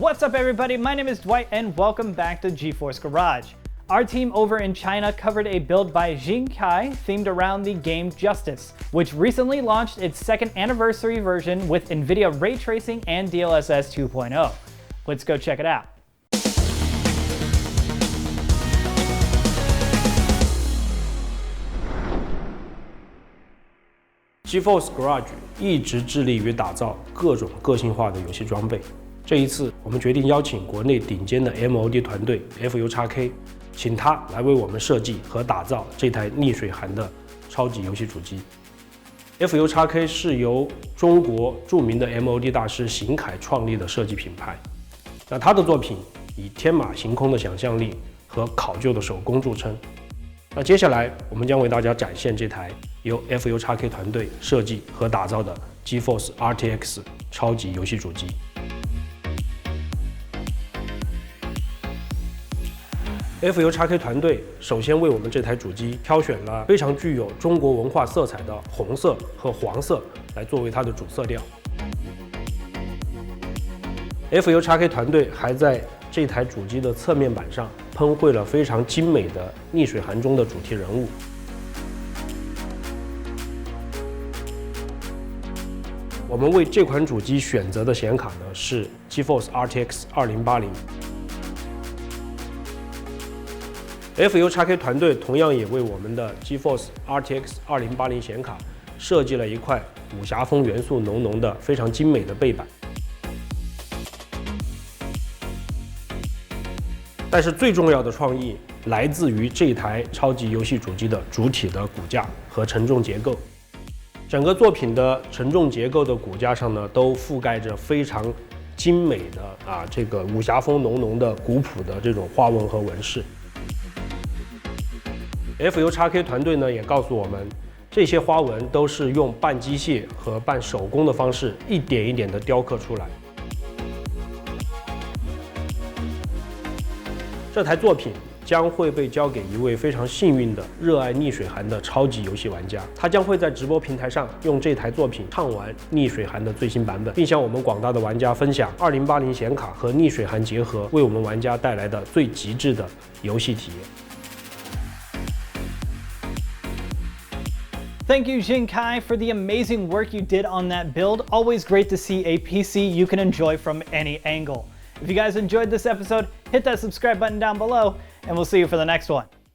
What's up, everybody? My name is Dwight, and welcome back to GeForce Garage. Our team over in China covered a build by Xingkai themed around the game Justice, which recently launched its second anniversary version with NVIDIA Ray Tracing and DLSS 2.0. Let's go check it out. GeForce Garage 一直致力于打造各种个性化的游戏装备。这一次，我们决定邀请国内顶尖的 MOD 团队 FUXK， 请他来为我们设计和打造这台逆水寒的超级游戏主机。FUXK 是由中国著名的 MOD 大师邢凯创立的设计品牌。那他的作品以天马行空的想象力和考究的手工著称。那接下来，我们将为大家展现这台由 FUXK 团队设计和打造的 GeForce RTX 超级游戏主机。FUXK 团队首先为我们这台主机挑选了非常具有中国文化色彩的红色和黄色来作为它的主色调。FUXK 团队还在这台主机的侧面板上喷绘了非常精美的逆水寒中的主题人物。我们为这款主机选择的显卡呢是 GeForce RTX 2080。FUXK 团队同样也为我们的 GeForce RTX 2080显卡设计了一块武侠风元素浓浓的非常精美的背板。但是最重要的创意来自于这台超级游戏主机的主体的骨架和承重结构。整个作品的承重结构的骨架上呢，都覆盖着非常精美的这个武侠风浓浓的古朴的这种花纹和纹饰。FUXK 团队呢也告诉我们，这些花纹都是用半机械和半手工的方式一点一点的雕刻出来。这台作品将会被交给一位非常幸运的热爱逆水寒的超级游戏玩家，他将会在直播平台上用这台作品畅玩逆水寒的最新版本，并向我们广大的玩家分享2080显卡和逆水寒结合为我们玩家带来的最极致的游戏体验。Thank you, Xingkai, for the amazing work you did on that build. Always great to see a PC you can enjoy from any angle. If you guys enjoyed this episode, hit that subscribe button down below, and we'll see you for the next one.